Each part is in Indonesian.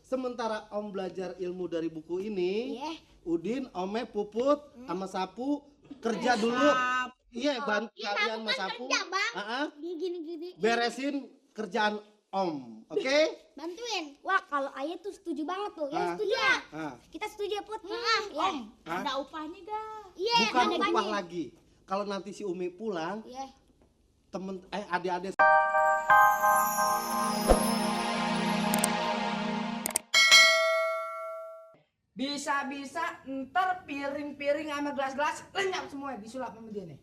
Sementara Om belajar ilmu dari buku ini, Iya. Udin, Ome, Puput, sama Sapu kerja dulu. Iya, bantu kalian sama Sapu. Kerja, Bang. Gini. Beresin kerjaan Om, oke? Bantuin. Wah, kalau Ayah tuh setuju banget tuh. Ya, setuju ya. Kita setuju ya, Put. Om, ada upahnya gak? Iya, Bukan ada upah upahnya. lagi. Kalau nanti si Umi pulang, Iya. adik-adik Bisa-bisa ntar piring-piring sama gelas-gelas lenyap semua disulap sama dia nih.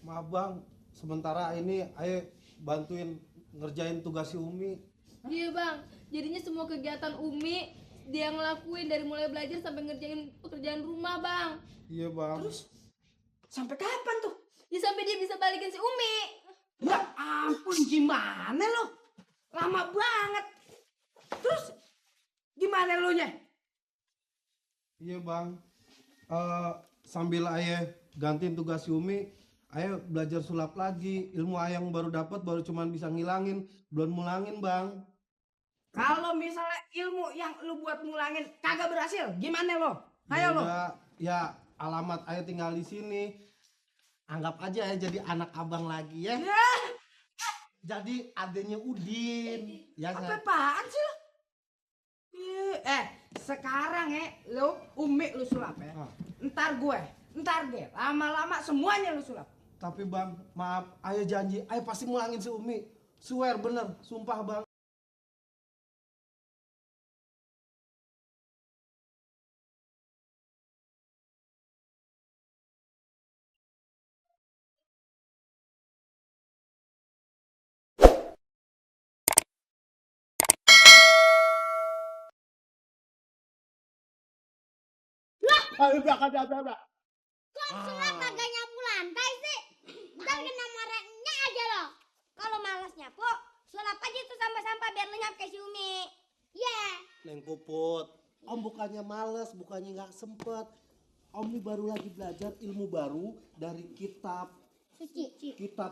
maaf Bang, sementara ini ayo bantuin ngerjain tugas si Umi. Iya bang, jadinya semua kegiatan Umi dia ngelakuin dari mulai belajar sampai ngerjain pekerjaan rumah bang. Iya Bang. Terus sampai kapan tuh? Ya sampai dia bisa balikin si Umi. Ya ampun, gimana lo? Lama banget. Terus gimana lo nya? Iya Bang, sambil ayah gantiin tugas si Umi, ayah belajar sulap lagi. Ilmu ayah yang baru dapat baru cuman bisa ngilangin, belum mulangin Bang. Kalau misalnya ilmu yang lu buat ngulangin kagak berhasil, gimana lo? Ayo lo. Ya alamat ayah tinggal di sini. Anggap aja ya jadi anak abang lagi ya. Jadi adanya Udin. Ya kan? Apaan sih lo? Sekarang lo Umi lu sulap ya. Ntar deh, lama-lama semuanya lu sulap. Tapi Bang, maaf, ayah janji, ayah pasti mulangin si Umi. Swear bener, sumpah Bang. Ayo belakang. Sulap kagak nyapu lantai sih. Ntar kena marahnya aja loh. Kalau malas nyapu, sulap aja tuh sampah-sampah biar lenyap kayak si Umi. Iya. Neng Puput, Om bukannya males, bukannya nggak sempet. Om ini baru lagi belajar ilmu baru dari kitab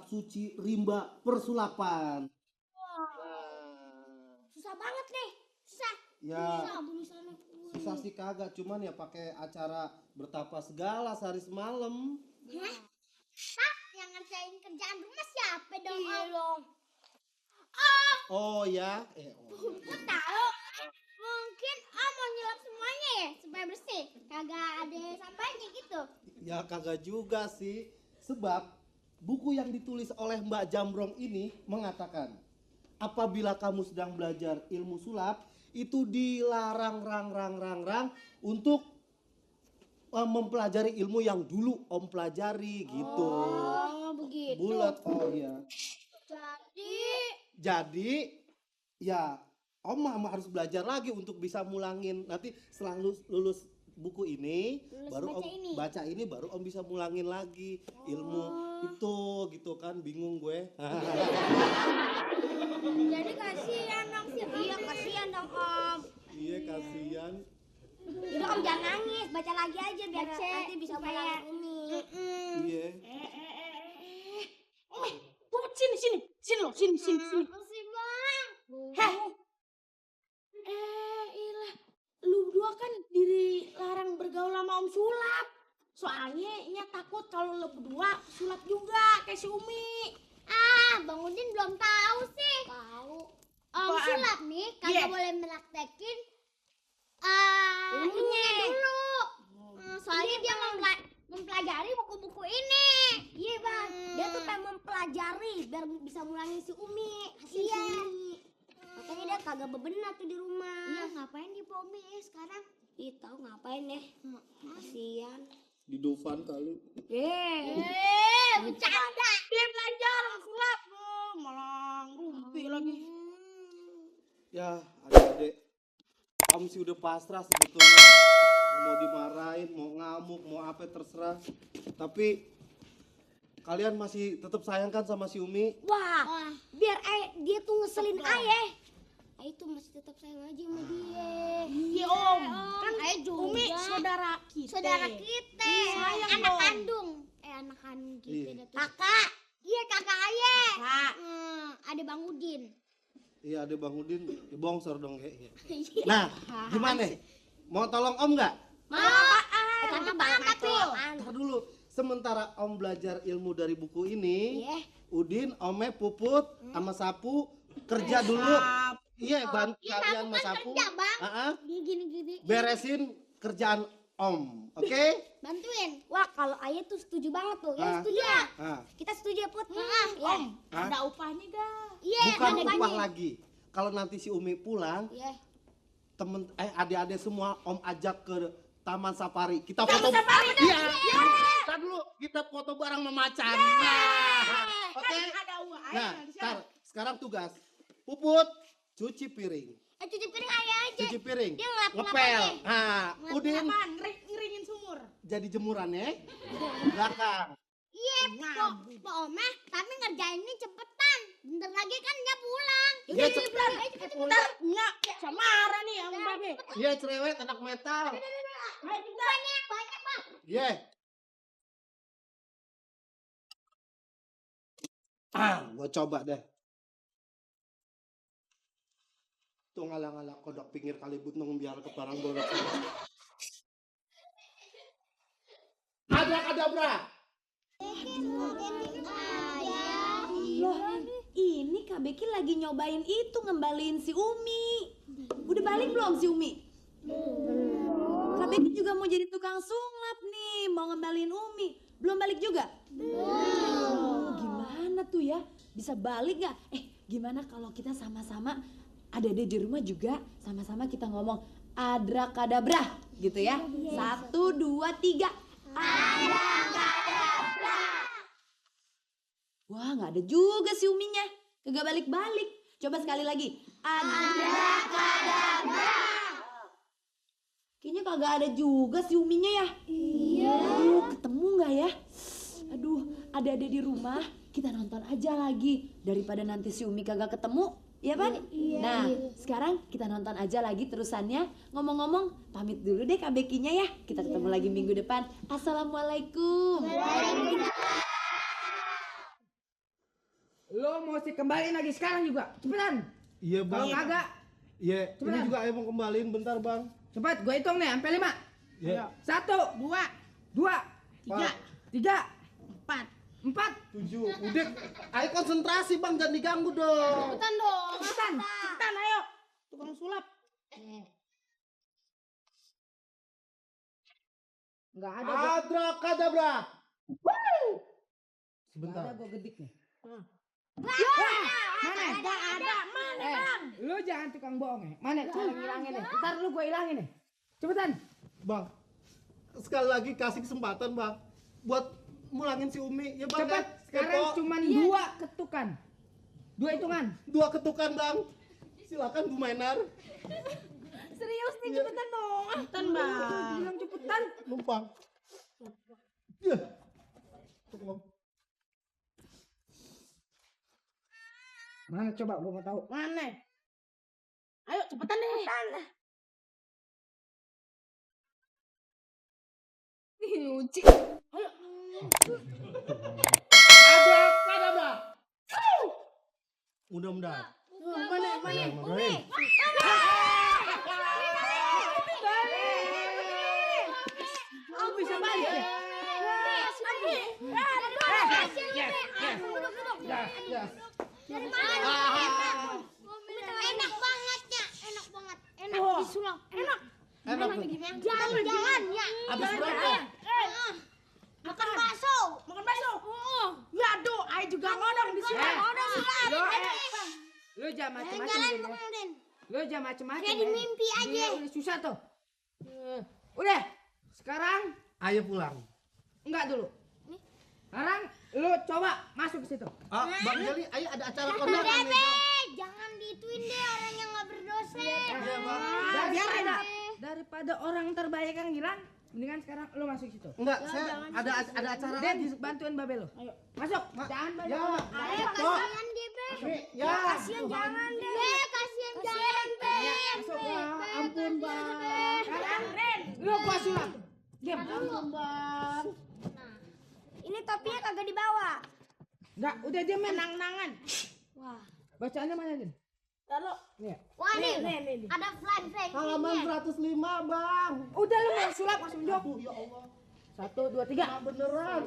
suci rimba persulapan. Susah banget nih. Susah. Ya, Tulisannya. susah sih kagak, cuman ya pakai acara bertapa segala sehari semalam. Hah? Yang ngerjain kerjaan rumah siapa dong? Iya dong. Oh ya, Lu tahu? Mungkin mau nyelap semuanya ya supaya bersih. Kagak ada sampahnya gitu. ya kagak juga sih. Sebab buku yang ditulis oleh Mbak Jambrong ini mengatakan, apabila kamu sedang belajar ilmu sulap, itu dilarang rang untuk mempelajari ilmu yang dulu Om pelajari gitu. Oh, begitu. Bulat, oh iya. Jadi Ya Om mah harus belajar lagi untuk bisa mulangin. Nanti setelah lulus buku ini, baru Om baca ini, baru Om bisa mulangin lagi ilmu itu gitu kan. Bingung gue. jadi kasihan dong si Om. Iya, kasihan dong Om. Iya, kasihan. Jadi Om jangan nangis, baca lagi aja biar nanti bisa bayar Umi. Iya. Puput sini lo, sini. Makasih Bang. Ilah, lu berdua kan dilarang bergaul sama Om Sulap. Soalnya Nya takut kalau lu berdua sulap juga kayak si Umi. Bang Udin belum tahu sih. Tahu. Om Apaan? sulap nih kagak boleh melaktekin ilmunya dulu. Soalnya dia mempelajari buku-buku ini. Iya Bang. Dia tuh pengen mempelajari biar bisa mulangin si Umi. Hasil si Umi. Makanya dia kagak bebenah tuh di rumah. Iya, ngapain di Pak Umi sekarang? Ih, tahu ngapain ya? Kasihan. Di Dufan kali. Bercanda. Dia belajar sulap, malah ngumpi lagi. Ya, adik-adik. Om sih udah pasrah sebetulnya. Mau dimarahin, mau ngamuk, mau apa terserah. Tapi kalian masih tetap sayang kan sama si Umi? Wah, biar dia tuh ngeselin ayah. Ayah tuh masih tetap sayang aja sama dia. Iya Om, kan ayah juga. Umi saudara kita. Saudara kita. Sayang anak dong. kandung. Anak kandung kita. Iya. Kakak. Iya kakak ayah. Kak. Ada Bang Udin. Iya, ada Bang Udin, ya bongsor dong ya. Nah, gimana? Mau tolong Om nggak? Kan apaan tapi? Ntar dulu, sementara Om belajar ilmu dari buku ini, Iya. Udin, Ome, Puput, sama Sapu kerja dulu. Iya, bantu kalian sama Sapu. Kerja, Bang. Gini. Beresin kerjaan Om, oke? Bantuin. Wah, kalau Ayah tuh setuju banget tuh. Ya, Ah. setuju ya. Nah, Kita setuju ya, Put. Ya. Hah? Ada upahnya gak? Iya, bukan ada upah banyak. lagi. Kalau nanti si Umi pulang, Iya. adik-adik semua Om ajak ke Taman Safari. Kita foto. Iya. Ntar dulu kita foto bareng sama macan. Nah, oke. Ada uang. Nah, sekarang tugas Puput cuci piring. Cuci piring Ayah aja. Cuci piring. Dia ngelap Ngepel. aja. Nah, Udin Apaan? Ngeringin sumur. jadi jemuran ya. Belakang. Iya, Pak Omeh, tapi ngerjainnya cepetan. Bentar lagi kan dia pulang. Iya, cepetan. Bentar, enggak. Samara nih sama Babe. Iya, cerewet anak metal. Banyak, Bang. Iya. Gua coba deh. Tuh ngalah-ngalah kodok pinggir kali butnong biar ke barang borok. Abrakadabra. Loh, ini Kak Beki lagi nyobain itu ngembaliin si Umi. Udah balik belum si Umi? Kak Beki juga mau jadi tukang sulap nih, mau ngembaliin Umi. Belum balik juga? Belum. Gimana tuh ya? Bisa balik gak? Gimana kalau kita sama-sama ada di rumah juga, sama-sama kita ngomong adrakadabra gitu ya. 1, 2, 3. Wah, nggak ada juga si Uminya. Kagak balik-balik. Coba sekali lagi. Adrakadabra. Kayaknya kagak ada juga si Uminya ya. Iya. Aduh, ketemu nggak ya? Aduh, ada di rumah. Kita nonton aja lagi. Daripada nanti si Umi kagak ketemu. Iya, Pak? Iya. Nah, sekarang kita nonton aja lagi terusannya. Ngomong-ngomong, pamit dulu deh Kak Bekinya ya. Kita ketemu lagi minggu depan. Assalamualaikum. Lo mesti kembaliin lagi sekarang juga, cepetan. Iya, Kalau Bang. kagak, Iya, ini Cepetan. juga ayo mau kembaliin bentar, Bang. cepet gue hitung nih sampai 5. Iya. 1, 2, 3, 4. 7. Udah, ayo konsentrasi, Bang, jangan diganggu dong. Cepetan dong. Cepetan ayo. Tukang sulap. Enggak ada Abrakadabra. Enggak Sebentar. ada gue gedik nih. Mana? Mana, Bang? Lu jangan tukang bohong ya. Mana cara ngilangin nih? Ntar lu gue hilangin nih. Cepetan. Bang, sekali lagi kasih kesempatan, Bang, buat mulangin si Umi. Ya, Bang. Cepet. ya. Sekarang Kepo. cuman 2 ketukan. 2 hitungan. 2 ketukan, Bang. Silakan Bu Mainar. Serius nih, cepetan dong. Cepetan, Bang. Bilang cepetan. Numpang. Ya. Tunggu. Mana coba gue mau tahu. Mana? Ayo cepetan deh. Nyuci. Abrakadabra. Mudah-mudahan. Mana? Umi. Lu bisa balik ya? Ya. Enak banget ya, enak banget. Enak Oh. disulap. Enak. Enak tuh. Jangan ya. Habis berapa? Makan bakso. Makan bakso. Ya aduh, ayo juga ngodong di sini. Ngodong sulap. Lu jangan macem-macem Jalan Din, ya. Bang Den. Lu jangan macem-macem. Kayak di ya. mimpi aja. Udah susah tuh. Udah. Sekarang Ayo pulang. enggak dulu. Sekarang lu coba masuk ke situ. Bang Jali, ayo ada acara kondangan nih. Bebe, jangan dituin deh orang yang nggak berdosa. Iya, Bang. Daripada orang terbaik yang hilang, mendingan sekarang lu masuk ke situ. Enggak, saya ada acara Den, lagi. bantuin Babe lu. Ayo, masuk. Jangan banyak. Ya. Ayo Toh. kasihan deh, Be. Ya. Kasihan jangan deh. Kasihan jangan, Be. Masuk ya. Ampun, Bang. Sekarang Ren, lu gua sulap. Diam. Bang. Ini topinya kagak dibawa. Enggak, udah diam men. Nang-nangan. Wah. Bacaannya mana, Din? Lalu, nih. Wah nih, Nih. ada flag Halaman 105, Bang. Udah lu mau sulap masuk jawab. Ya Allah. 1, 2, 3. Beneran.